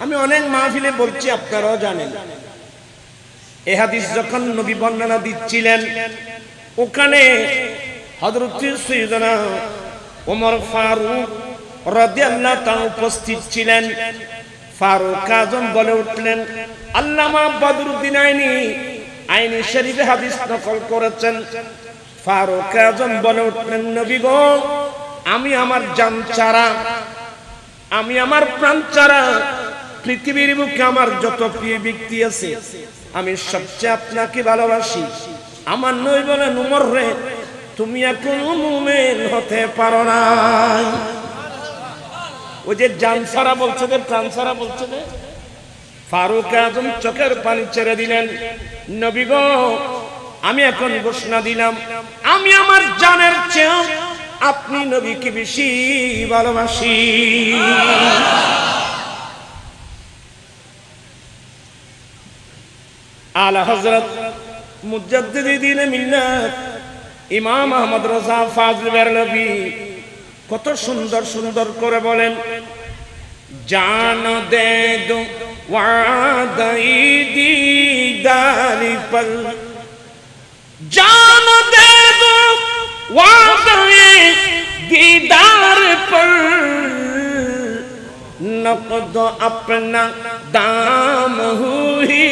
আমি অনেক মাহফিলে বলছি, আপনারাও জানেন। এই হাদিস যখন নবী বর্ণনা দিচ্ছিলেন, ওখানে হযরত সাইয়েদনা ওমর ফারুক রাদিয়াল্লাহু তাআলা উপস্থিত ছিলেন। ফারুক আজম বলে উঠলেন, আল্লামা বদরুদ্দিন আইনি শরীফে হাদিস নকল করেছেন। ফারুক আজম বলে উঠলেন, নবী গো, আমি আমার জান ছাড়া, আমি আমার প্রাণ ছাড়া পৃথিবীর বুকে আমার যত প্রিয় ব্যক্তি আছে, আমি সবচেয়ে আপনাকে ভালোবাসি। আমার নবী বলেন, উমর রে, তুমি এখন মুমিন হতে পারো না। ওই যে জান ছাড়া বলছে, প্রাণ ছাড়া বলছে। ফারুক আজম চোখের পানি ছেড়ে দিলেন, নবী গো, আমি এখন ঘোষণা দিলাম, আমি আমার জানের চেয়ে আপনি নবীকে বেশি ভালোবাসি। আলা হযরত মুজাদ্দিদিন মিল্লাত ইমাম আহমদ রাজা ফাজল বেরলভী কত সুন্দর সুন্দর করে বলেন, জান দে দো ওয়াদাই দিদারি পর, জান দে দো ওয়াদাই दीदार पर, नक़द अपना दाम ही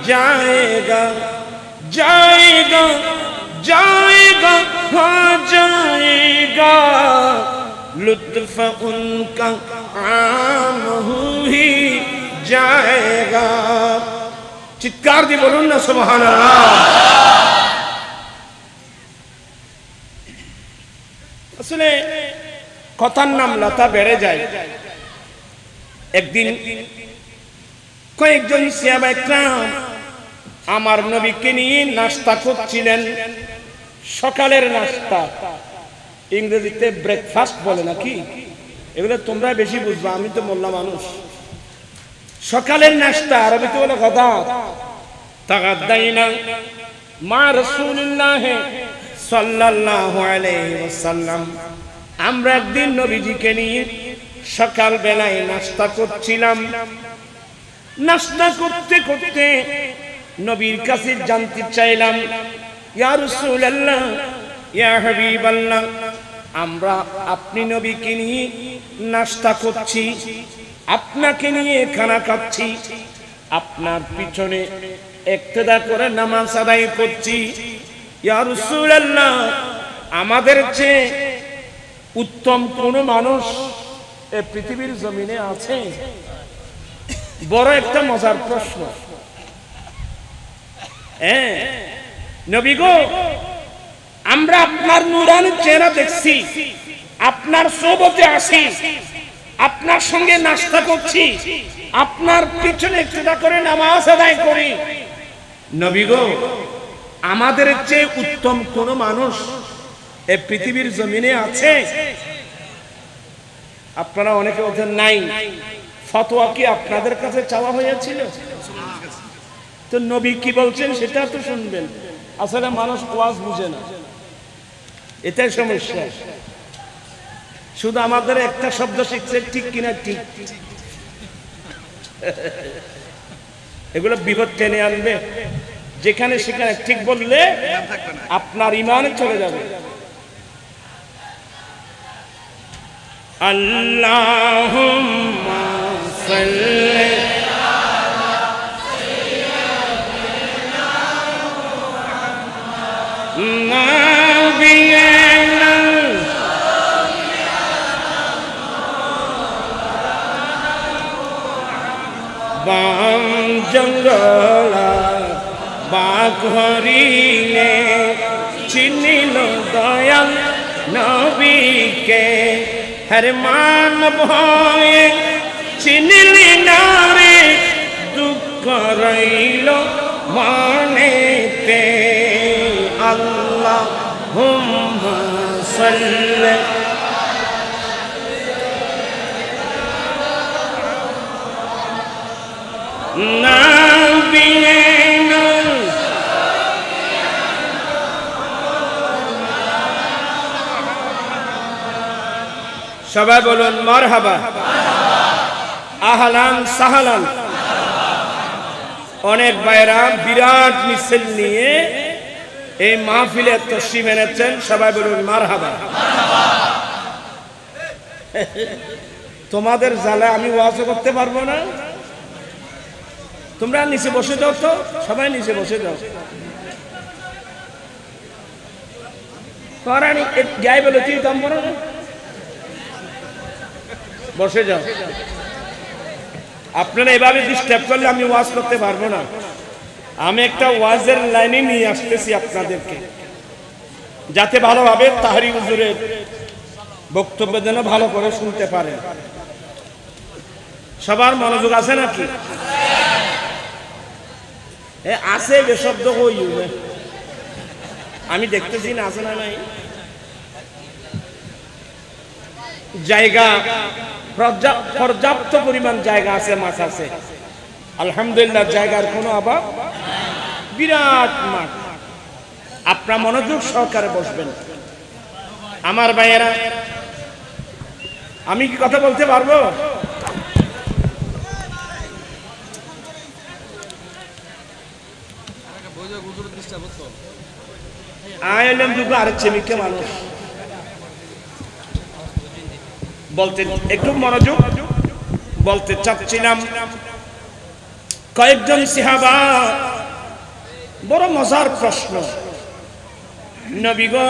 जाएगा, जाएगा, जाएगा, हाँ जाएगा, लुत्फ उनका आम ही जाएगा। चित्कार दी बोलूं ना सुभान अल्लाह। আসলে কথার নাম লতা বেড়ে যায়। একদিন কয়েকজন সাহাবা একরাম আমার নবীকে নিয়ে নাস্তা করছিলেন। সকালের নাস্তা, ইংরেজিতে ব্রেকফাস্ট বলে নাকি, এগুলো তোমরা বেশি বুঝবা, আমি তো মোল্লা মানুষ। সকালের নাস্তা আরবিতে বলে গাদাত। তাগাদাইনা মা রাসূলুল্লাহ সাল্লাল্লাহু আলাইহি ওয়াসাল্লাম, আমরা একদিন নবীজিকে নিয়ে সকাল বেলায় নাস্তা করছিলাম। নাস্তা করতে করতে নবীর কাছে জানতে চাইলাম, ইয়া রাসূলুল্লাহ, ইয়া হাবিবাল্লাহ, আমরা আপনি নবীকে নিয়ে নাস্তা করছি, আপনাকে নিয়ে খানা খাচ্ছি, আপনার পিছনে ইক্তেদা করে নামাজ আদায় করছি। ইয়া রাসূলুল্লাহ, আমাদের চেয়ে উত্তম কোন মানুষ এই পৃথিবীর জমিনে আছে? বড় একটা মজার প্রশ্ন। হ্যাঁ নবী গো, আমরা আপনার নূরানি চেহারা দেখছি, আপনার সোহবতে আছি, আপনার সঙ্গে নাস্তা করছি, আপনার পিছনে ইক্তেদা করে নামাজ আদায় করি। নবী গো, আমাদের চেয়ে উত্তম কোন মানুষ এই পৃথিবীর জমিনে আছে? আপনারা অনেকে বলছেন নাই। ফতোয়া কি আপনাদের কাছে চাওয়া হয়েছিল? তো নবী কি বলছেন সেটা তো শুনবেন। আসলে মানুষ ওয়াজ বুঝে না, এটাই সমস্যা। শুধু আমাদের একটা শব্দ শিখছে, ঠিক কিনা ঠিক, এগুলো বিপদ টেনে আনবে। যেখানে সেখানে ঠিক বললে আপনার ঈমান চলে যাবে। আল্লাহুম্মা সাল্লি আলা সাইয়্যিদিনা নাবিয়িনা বাম জঙ্গলা বাঘ হরিণে চিনিল দয়াল নবীকে, হর মান ভয়ে চিনিলি না রে, দুঃখ রইল মনেতে। আল্লাহুম্মা সাল্লি নাবিয়িনা সবাই বলুন মারহাবা। আহলান সাহলান। অনেক ভাইরা বিরাট মিছিল নিয়ে এই মাহফিলে তশরিফ এনেছেন, সবাই বলুন মারহাবা। তোমাদের জ্বালা আমি ওয়াজ করতে পারবো না, তোমরা নিচে বসে যাও, তো সবাই নিচে বসে যাও। গায়ে বলে তুই দাম বলো না, বসে যাও। আপনারা এভাবে ডিস্টার্ব করলে আমি ওয়াজ করতে পারবো না। আমি একটা ওয়াজের লাইনে নিয়ে আসতেছি আপনাদেরকে, যাতে ভালোভাবে তাহরি হুজুরের বক্তব্য যেন ভালো করে শুনতে পারে। সবার মনোযোগ আছে নাকি? আছে বেশব্দ হই, আমি দেখতেছি না আছে না নাই। জায়গা পর্যাপ্ত পরিমাণ জায়গা আছে, মাছ আছে আলহামদুলিল্লাহ, জায়গার কোনো অভাব। বিরাট মাঠ, আপনার মনোযোগ সহকারে বসবেন। আমার ভাইয়েরা, আমি কি কথা বলতে পারবো? আইলাম দুটো আরেক চেমিকে মানুষ বলতে, একটু মনোযোগ, বলতে চাচ্ছিলাম কয়েকজন সাহাবা, বড় মজার প্রশ্ন। নবী গো,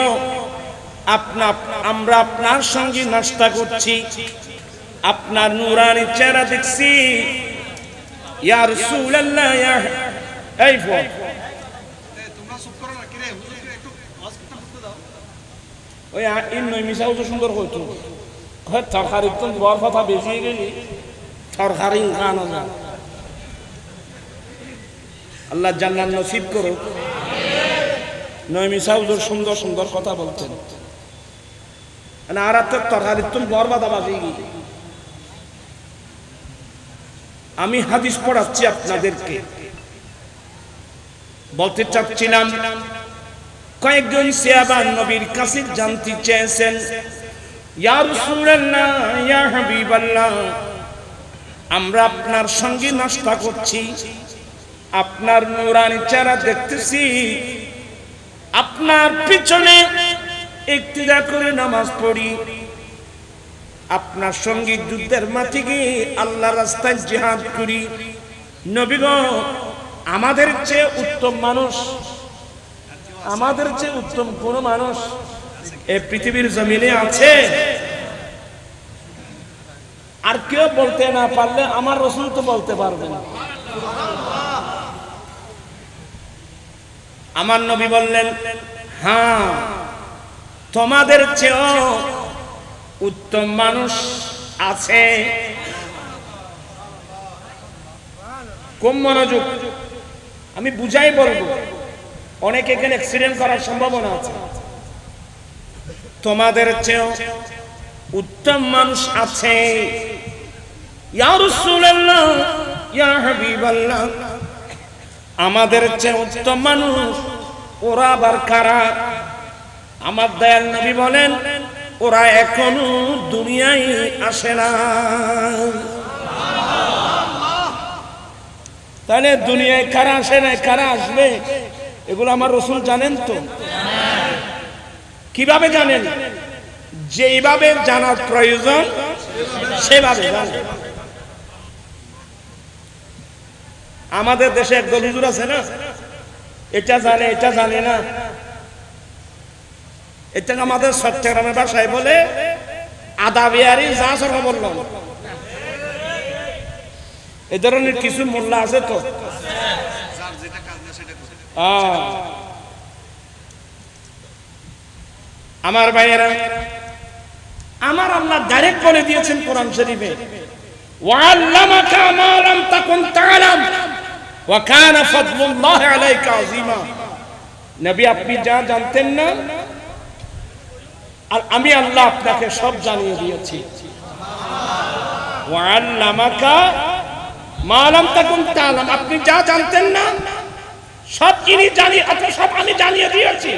আমরা আপনার সঙ্গে নাস্তা করছি, আপনার নূরানি চেহারা দেখছি, ইয়া রাসূলুল্লাহ, এই ওই ইন্নই মিশাও তো সুন্দর হইতো, তরকারি তো বর কথা বেশি গেলি, তরকারি খানো না। আল্লাহ জান্নাত নসিব করুক। নয়মি সাউজুর সুন্দর সুন্দর কথা বলতেন, আর তো তরকারি তো বর বাধা বাজে গেলি। আমি হাদিস পড়াচ্ছি আপনাদেরকে, বলতে চাচ্ছিলাম কয়েকজন সাহাবা নবীর কাছে জানতে চেয়েছেন, ইয়া রাসূলুল্লাহ, ইয়া হাবিবাল্লাহ, আমরা আপনার সঙ্গে নাস্তা করছি, আপনার নূরানি চেহারা দেখতেছি, আপনার পিছনে ইক্তিদা করে নামাজ পড়ি, আপনার সঙ্গে যুদ্ধের মাঠে গিয়ে আল্লাহর রাস্তায় জিহাদ করি। নবী গো, আমাদের চেয়ে উত্তম মানুষ, আমাদের চেয়ে উত্তম কোন মানুষ এই পৃথিবীর জমিনে আছে? আর কেউ বলতে না পারলে আমার রাসূল তো বলতে পারবেন। আমার নবী বললেন, হ্যাঁ, তোমাদের চেয়েও উত্তম মানুষ আছে। কম মনোযোগ, আমি বুঝাই বলবো, অনেক এখানে অ্যাক্সিডেন্ট করার সম্ভাবনা আছে। তোমাদের চেয়েও উত্তম মানুষ আছে। ইয়া রাসূলুল্লাহ, ইয়া হাবিবাল্লাহ, আমাদের চেয়ে উত্তম মানুষ ওরা আবার কারা? আমার দয়াল নবী বলেন, ওরা এখনো দুনিয়ায় আসে না। তাহলে দুনিয়ায় কারা আসে না, কারা আসবে, এগুলো আমার রাসূল জানেন তো। কিভাবে জানেন? যেইভাবে জানার প্রয়োজন সেভাবে জানেন। আমাদের দেশে একদল হুজুর আছে না, এটা জানে এটা জানে না, এটা আমাদের চট্টগ্রামের ভাষায় বলে আদা বিহারি যা সরকার বললাম। এই ধরনের কিছু মোল্লা আছে তো। আমার ভাইয়েরা, আমার আল্লাহ ডাইরেক্ট বলে দিয়েছেন কোরআন শরীফে, ওয়াল্লামাকা মা লাম তাকুন তা'লাম ওয়া কানা ফাদলুল্লাহি আলাইকা আযীমা। নবী, আপনি যা জানতেন না, আর আমি আল্লাহ আপনাকে সব জানিয়ে দিয়েছি। ওয়াল্লামাকা মা লাম তাকুন তা'লাম, আপনি যা জানতেন না সব জিনিস জানি, আপনি সব আমি জানিয়ে দিয়েছি।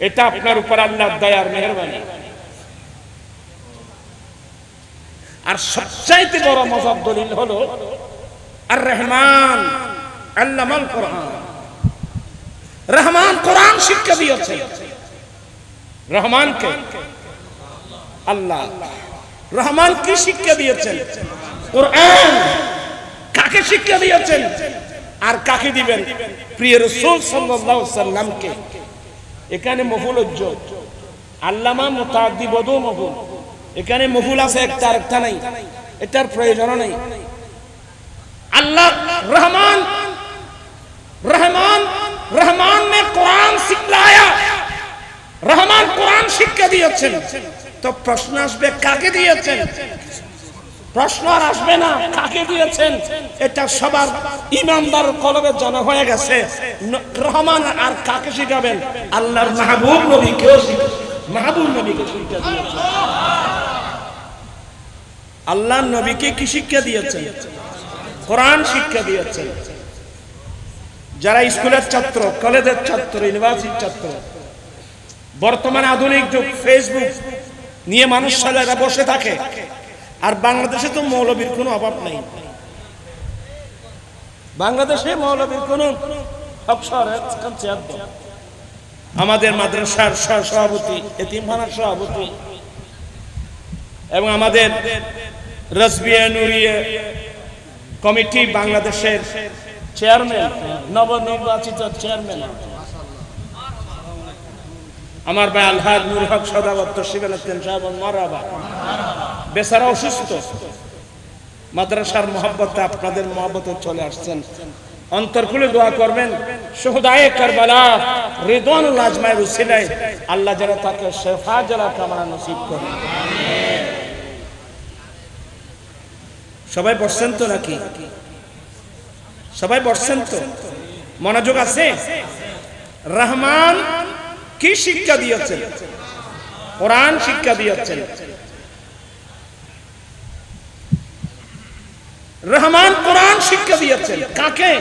এটা আপনার উপর আল্লাহর দয়ার মেহেরবানি। আর সবচাইতে বড় মজার দলিল হলো আর রহমান আল্লামাল কোরআন। রহমান কোরআন শিক্ষা দিয়েছেন। রহমানকে আল্লাহ। রহমান কি শিক্ষা দিয়েছেন? কোরআন। কাকে শিক্ষা দিয়েছেন আর কাকে দিবেন? প্রিয় রাসূল সাল্লাল্লাহু আলাইহি সাল্লামকে। এখানে মফুল উজ্জ্বল আল্লামা মুতাআদ্দি বদু মফুল। এখানে মফুল আছে একটা, আরেকটা নাই, এটার প্রয়োজন নেই। अल्लाह रहमान रहमान रहमान ने कुरान सिखाया, रहमान कुरान शिक्षा दिएছেন। तो प्रश्न আসবে কাকে দিয়েছেন? প্রশ্ন আর আসবে না কাকে দিয়েছেন, এটা সবার ইমানদার কলবে জানা হয়ে গেছে। রহমান আর কাকে শিখাবেন? আল্লাহর মাহবুব নবীকে, মাহবুব নবীকে শিক্ষা দিয়েছেন। আল্লাহর নবীকে কি শিক্ষা দিয়েছেন? কোরআন শিক্ষা দিয়েছেন। যারা স্কুলের ছাত্র, কলেজের ছাত্র, ইউনিভার্সিটির ছাত্র, বর্তমানে আধুনিক যুগ, ফেসবুক নিয়ে মানুষ সারা বসে থাকে। আর বাংলাদেশে তো মৌলবীর কোনো অভাব নেই। বাংলাদেশে মৌলবীর কোনো আমাদের মাদ্রাসার সভাপতি, এতিমখানার সভাপতি এবং আমাদের রাসবিয়া নুরিয়া কমিটি বাংলাদেশের চেয়ারম্যান, নবনির্বাচিত চেয়ারম্যান আমার ভাই আলহাজ নূর হক সদাগত শিবেন সাহেব মারহাবা। বেচারা অসুস্থ, মাদ্রাসার মহব্বতে আপনাদের মহব্বতে চলে আসছেন। অন্তর খুলে দোয়া করবেন শুহাদায়ে কারবালা রিদওয়ানুল আজমাইর উসিলায় আল্লাহ যেন তাকে শিফা জালা কামনা নসিব করেন। সবাই বসছেন তো নাকি? সবাই বসছেন তো? মনোযোগ আছে? রহমান কি শিক্ষা দিয়েছেন? কোরআন শিক্ষা দিয়েছেন। রহমান কোরআন শিক্ষা দিয়েছেন কাকে?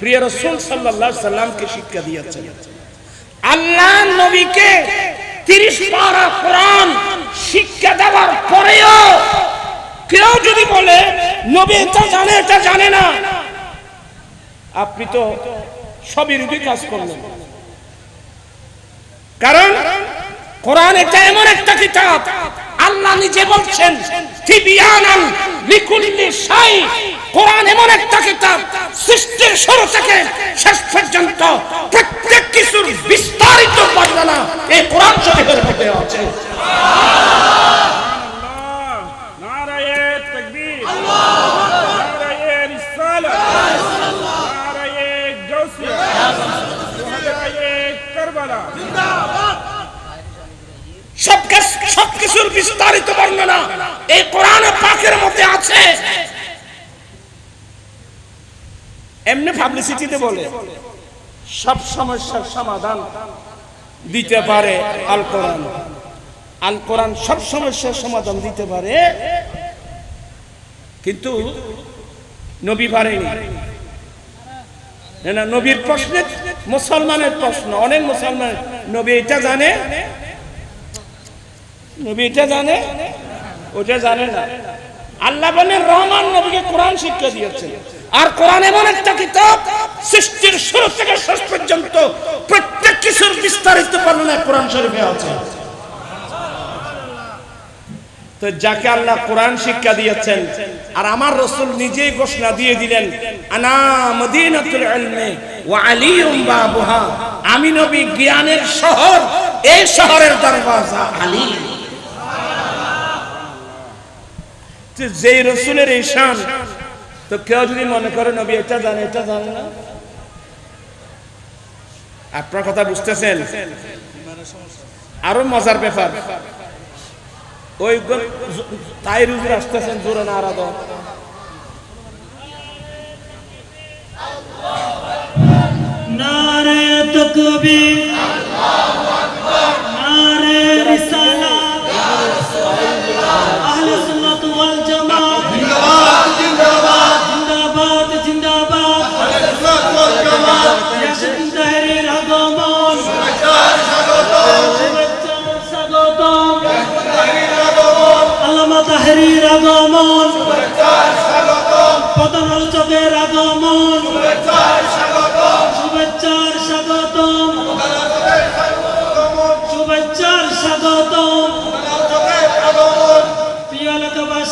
প্রিয় রাসূল সাল্লাল্লাহু আলাইহি সাল্লামকে শিক্ষা দিয়েছেন। আল্লাহ নবীকে 30 পারা কোরআন শিক্ষা দেওয়ার পরেও কেউ যদি বলে নবী এটা জানে, এটা জানে না, আপনি তো সবিরোধী কাজ করলেন। কারণ কোরআন এটা এমন একটা কিতাব, আল্লাহ নিজে বলছেন তিবিয়ানান লিকুল্লি শাই। কোরআন এমন একটা কিতাব, সৃষ্টির শুরু থেকে শেষ পর্যন্ত প্রত্যেক কিছুর বিস্তারিত বর্ণনা এই কোরআন শরীফের মধ্যে আছে। সবকিছুর বিস্তারিত বর্ণনা এই কোরআন পাকের মধ্যে আছে। এমনি পাবলিসিটিতে বলে সব সমস্যার সমাধান দিতে পারে আল কোরআন। আল কোরআন সব সমস্যার সমাধান দিতে পারে, কিন্তু নবী পারেনি। না, নবীর প্রশ্নে মুসলমানের প্রশ্ন, অনেক মুসলমান নবী এটা জানে, নবী এটা জানে, ওটা জানে না। আল্লাহ বলেন রহমান নবীকে কোরআন শিক্ষা দিয়েছেন। আর কোরআন এমন একটা কিতাব, সৃষ্টির শুরু থেকে শেষ পর্যন্ত প্রত্যেক কিছুর বিস্তারিত বর্ণনা কোরআন শরীফে আছে। তো যাকে আল্লাহ কোরআন শিক্ষা দিয়েছেন, আর আমার রাসূল নিজেই ঘোষণা দিয়ে দিলেন আনা মদিনাতুল ইলমি ওয়া আলিয়ুম বাবুহা, আমি নবী জ্ঞানের শহর, এই শহরের দরওয়াজা আলী। যে রাসূলের এই শান, তো কেউ যদি মনে করে নবী এটা জানে, এটা জানে না, আপনার কথা বুঝতেছেন? আরো মজার ব্যাপার, ওই তাই হুজুর আসতেছেন, জোরে নারা দাও। নারে তাকবীর, আল্লাহু আকবার, নারে রিসালাত, আহলে সুন্নাত ওয়াল জামাত জিন্দাবাদ, জিন্দাবাদ, জিন্দাবাদ, জিন্দাবাদ, আহলে সুন্নাত ওয়াল জামাত। ইয়াসিন তাহরীর আগমন, শুভেচ্ছার স্বাগতম, শুভেচ্ছার স্বাগতম, ইয়াসিন তাহরীর আগমন, আল্লামা তাহরীর আগমন।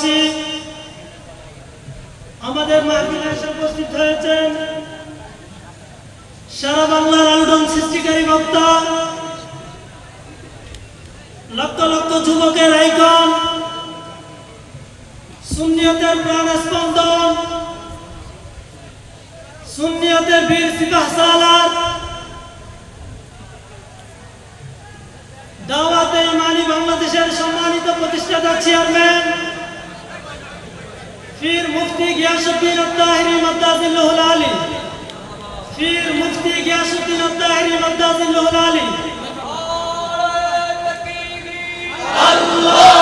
এলাকাবাসী, আমাদের মাহফিলে এসে উপস্থিত হয়েছেন সারা বাংলার আলোড়ন সৃষ্টিকারী বক্তা, লক্ষ লক্ষ যুবকের আইকন, সুন্নিয়তের প্রাণ স্পন্দন, সুন্নিয়তের বীর সিপাহ সালার, দাওয়াতে ইমানি বাংলাদেশের সম্মানিত প্রতিষ্ঠাতা চেয়ারম্যান পীর মুফতি গিয়াসউদ্দিন আত-তাহেরি মাদ্দাজিল্লাহুল আলী, পীর মুফতি গিয়াসউদ্দিন আত-তাহেরি মাদ্দাজিল্লাহুল আলী। আল্লাহ